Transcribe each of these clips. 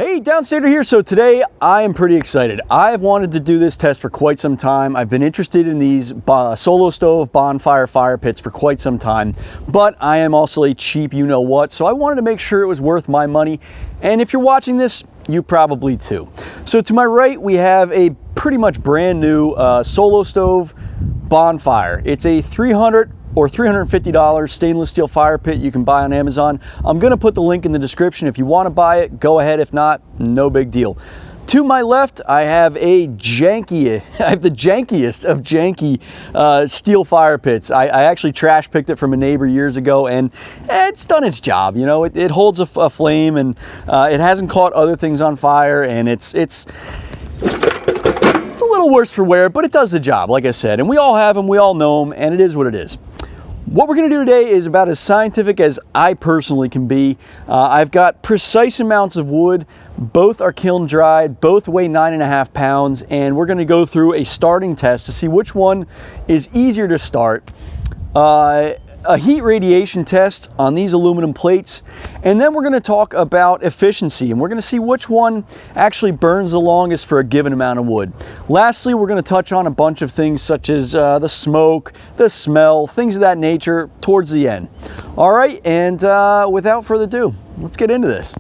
Hey, Downstater here. So today I am pretty excited. I've wanted to do this test for quite some time. I've been interested in these solo stove bonfire fire pits for quite some time, but I am also a cheap you know what, so I wanted to make sure it was worth my money. And if you're watching this, you probably too. So to my right, we have a pretty much brand new solo stove bonfire. It's a $300 or $350 stainless steel fire pit you can buy on Amazon. I'm gonna put the link in the description. If you wanna buy it, go ahead. If not, no big deal. To my left, I have the jankiest of janky steel fire pits. I actually trash picked it from a neighbor years ago, and it's done its job. You know, it holds a flame, and it hasn't caught other things on fire, and it's a little worse for wear, but it does the job, like I said. And we all have them, we all know them, and it is what it is. What we're going to do today is about as scientific as I personally can be. I've got precise amounts of wood. Both are kiln dried, both weigh 9.5 pounds, and we're going to go through a starting test to see which one is easier to start. A heat radiation test on these aluminum plates, and then we're going to talk about efficiency, and we're going to see which one actually burns the longest for a given amount of wood. Lastly, we're going to touch on a bunch of things such as the smoke, the smell, things of that nature towards the end. All right, and without further ado, let's get into this.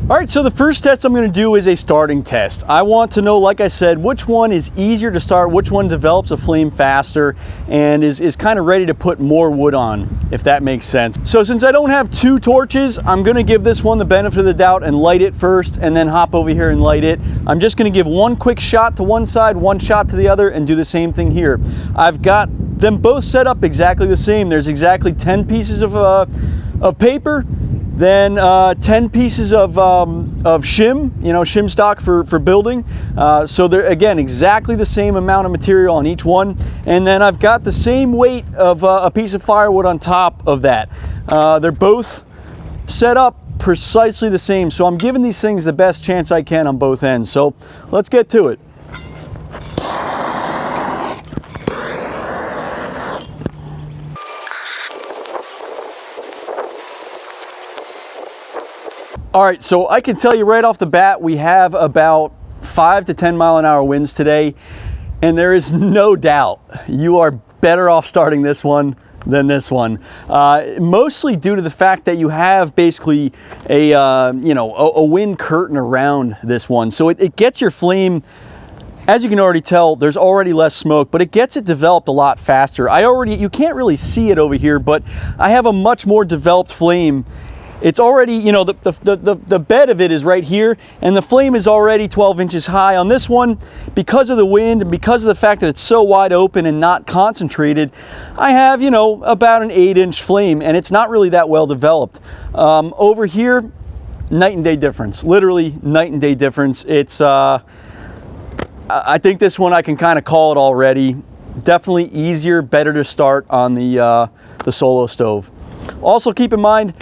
All right, so the first test I'm going to do is a starting test. I want to know, like I said, which one is easier to start, which one develops a flame faster, and is kind of ready to put more wood on, if that makes sense. So since I don't have two torches, I'm going to give this one the benefit of the doubt and light it first, and then hop over here and light it. I'm just going to give one quick shot to one side, one shot to the other, and do the same thing here. I've got them both set up exactly the same. There's exactly 10 pieces of paper, then 10 pieces of shim, you know, shim stock for building. So they're, again, exactly the same amount of material on each one. And then I've got the same weight of a piece of firewood on top of that. They're both set up precisely the same. So I'm giving these things the best chance I can on both ends. So let's get to it. All right, so I can tell you right off the bat, we have about 5 to 10 mile an hour winds today, and there is no doubt you are better off starting this one than this one. Mostly due to the fact that you have basically a wind curtain around this one, so it gets your flame. As you can already tell, there's already less smoke, but it gets it developed a lot faster. You can't really see it over here, but I have a much more developed flame. It's already, you know, the bed of it is right here, and the flame is already 12 inches high. On this one, because of the wind and because of the fact that it's so wide open and not concentrated, I have, you know, about an 8-inch flame, and it's not really that well developed. Over here, night and day difference, literally night and day difference. It's, I think this one I can kind of call it already. Definitely easier, better to start on the solo stove. Also keep in mind,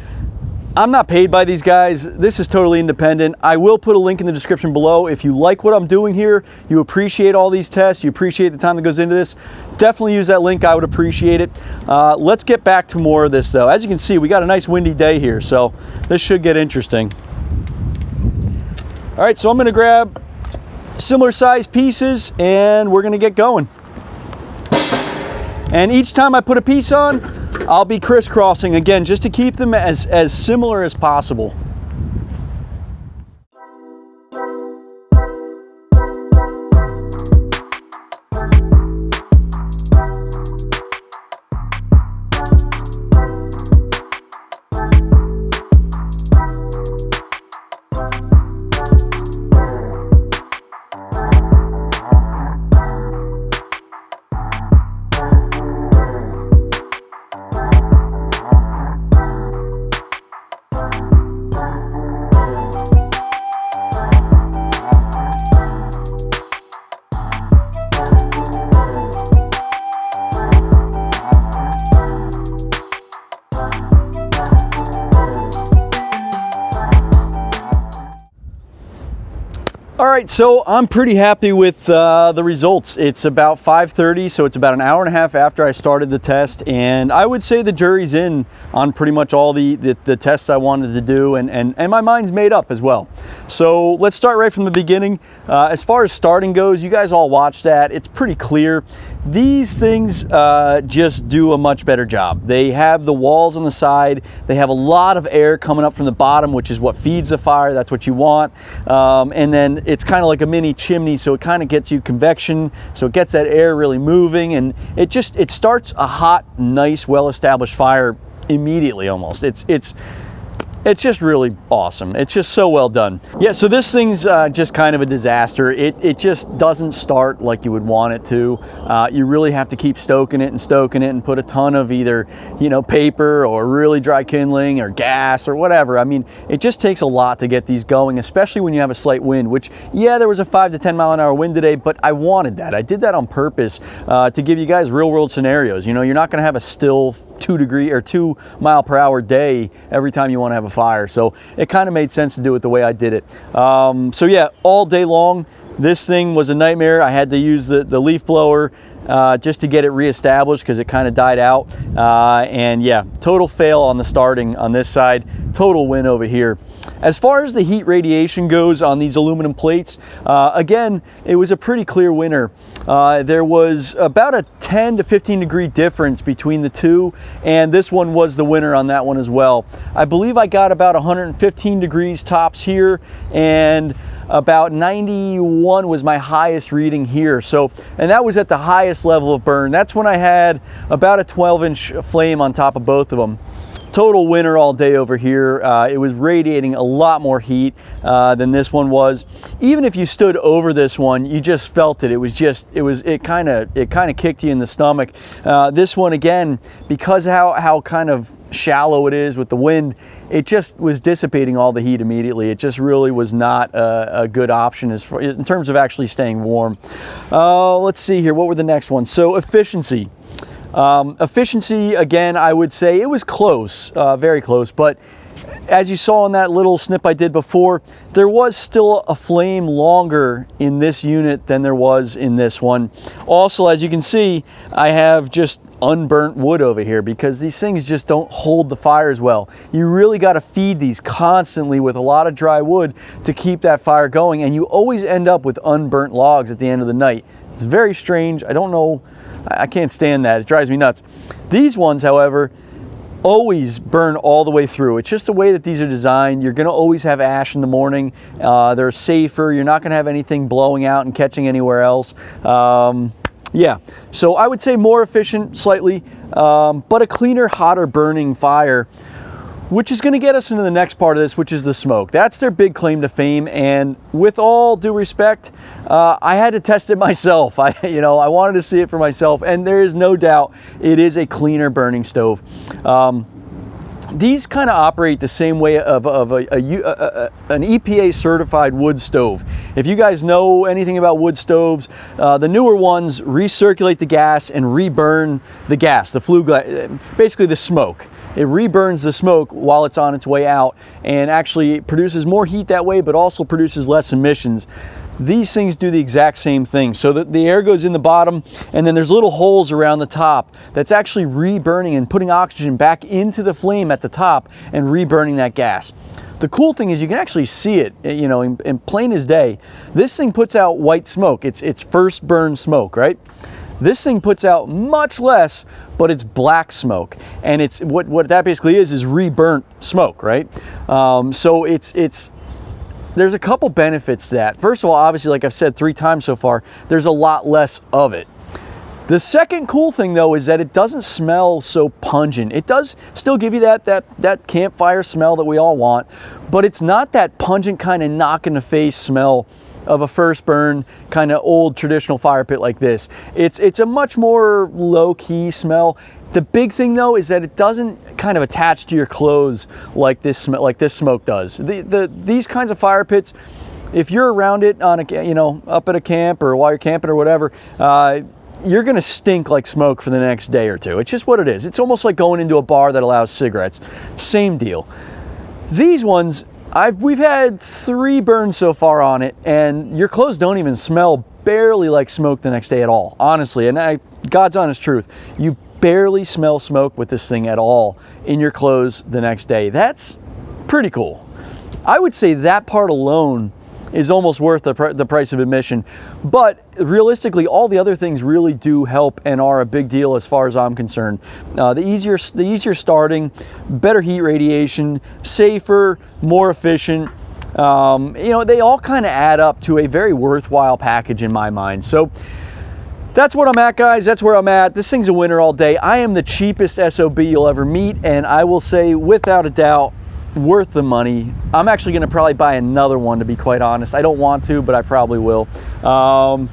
I'm not paid by these guys. This is totally independent. I will put a link in the description below. If you like what I'm doing here, you appreciate all these tests, you appreciate the time that goes into this, definitely use that link. I would appreciate it. Let's get back to more of this though. As you can see, we got a nice windy day here, so this should get interesting. All right, so I'm gonna grab similar size pieces and we're gonna get going. And each time I put a piece on, I'll be crisscrossing again, just to keep them as similar as possible. All right, so I'm pretty happy with the results. It's about 5:30, so it's about an hour and a half after I started the test, and I would say the jury's in on pretty much all the tests I wanted to do, and my mind's made up as well. So let's start right from the beginning. As far as starting goes, you guys all watched that. It's pretty clear. These things just do a much better job. They have the walls on the side. They have a lot of air coming up from the bottom, which is what feeds the fire. That's what you want. And then it's kind of like a mini chimney, so it kind of gets you convection, so it gets that air really moving, and it starts a hot, nice, well-established fire immediately almost. It's just really awesome. It's just so well done. Yeah, so this thing's just kind of a disaster. It just doesn't start like you would want it to. You really have to keep stoking it and put a ton of either, paper or really dry kindling or gas or whatever. I mean, it just takes a lot to get these going, especially when you have a slight wind, which, yeah, there was a 5 to 10 mile an hour wind today, but I wanted that. I did that on purpose to give you guys real world scenarios. You're not gonna have a still 2 mile per hour day every time you want to have a fire, so it kind of made sense to do it the way I did it. So yeah, all day long this thing was a nightmare. I had to use the leaf blower just to get it reestablished because it kind of died out, and yeah, total fail on the starting on this side, total win over here. As far as the heat radiation goes on these aluminum plates, again, it was a pretty clear winner. There was about a 10 to 15 degree difference between the two, and this one was the winner on that one as well. I believe I got about 115 degrees tops here, and about 91 was my highest reading here. So, and that was at the highest level of burn. That's when I had about a 12-inch flame on top of both of them. Total winner all day over here. It was radiating a lot more heat than this one was. Even if you stood over this one, you just felt it. It kind of kicked you in the stomach. This one, again, because how kind of shallow it is with the wind, it just was dissipating all the heat immediately. It just really was not a good option in terms of actually staying warm. Let's see here. What were the next ones? So efficiency. Efficiency, again, I would say it was close, very close, but as you saw in that little snip I did before, there was still a flame longer in this unit than there was in this one. Also, as you can see, I have just unburnt wood over here because these things just don't hold the fire as well. You really got to feed these constantly with a lot of dry wood to keep that fire going, and you always end up with unburnt logs at the end of the night. It's very strange. I don't know. I can't stand that. It drives me nuts. These ones, however, always burn all the way through. It's just the way that these are designed. You're going to always have ash in the morning. They're safer. You're not going to have anything blowing out and catching anywhere else. Yeah, so I would say more efficient slightly, but a cleaner, hotter burning fire, which is going to get us into the next part of this, which is the smoke. That's their big claim to fame, and with all due respect, I had to test it myself. I wanted to see it for myself, and there is no doubt it is a cleaner burning stove. These kind of operate the same way of an EPA certified wood stove. If you guys know anything about wood stoves, the newer ones recirculate the gas and reburn the gas, the flue gas, basically the smoke. It reburns the smoke while it's on its way out, and actually produces more heat that way, but also produces less emissions. These things do the exact same thing. So the air goes in the bottom, and then there's little holes around the top that's actually reburning and putting oxygen back into the flame at the top and reburning that gas. The cool thing is you can actually see it, in plain as day. This thing puts out white smoke. It's first burn smoke, right? This thing puts out much less, but it's black smoke, and it's what that basically is reburnt smoke, right? So there's a couple benefits to that. First of all, obviously, like I've said 3 times so far, there's a lot less of it. The second cool thing, though, is that it doesn't smell so pungent. It does still give you that campfire smell that we all want, but it's not that pungent kind of knock in the face smell of a first burn kind of old traditional fire pit like this. It's a much more low-key smell. The big thing, though, is that it doesn't kind of attach to your clothes like this smoke does. These kinds of fire pits, if you're around it on up at a camp or while you're camping or whatever, you're gonna stink like smoke for the next day or two. It's just what it is. It's almost like going into a bar that allows cigarettes. Same deal. These ones, we've had 3 burns so far on it, and your clothes don't even smell barely like smoke the next day at all, honestly. And God's honest truth, you barely smell smoke with this thing at all in your clothes the next day. That's pretty cool. I would say that part alone is almost worth the price of admission. But realistically, all the other things really do help and are a big deal as far as I'm concerned. The easier starting, better heat radiation, safer, more efficient. You know, they all kind of add up to a very worthwhile package in my mind. So that's what I'm at, guys. That's where I'm at. This thing's a winner all day. I am the cheapest SOB you'll ever meet, and I will say, without a doubt, worth the money. I'm actually going to probably buy another one, to be quite honest. I don't want to, but I probably will. Yeah,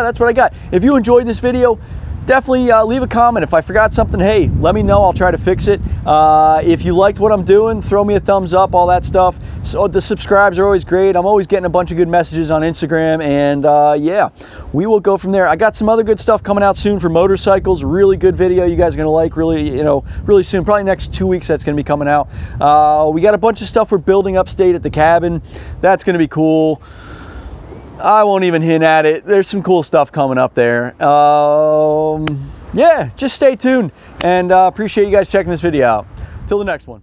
that's what I got. If you enjoyed this video, definitely leave a comment. If I forgot something, hey, let me know. I'll try to fix it. If you liked what I'm doing, throw me a thumbs up, all that stuff. So the subscribes are always great. I'm always getting a bunch of good messages on Instagram, and yeah, we will go from there. I got some other good stuff coming out soon for motorcycles. Really good video you guys are gonna like really, really soon. Probably next 2 weeks that's gonna be coming out. We got a bunch of stuff we're building upstate at the cabin. That's gonna be cool. I won't even hint at it. There's some cool stuff coming up there. Yeah, just stay tuned, and appreciate you guys checking this video out. Till the next one.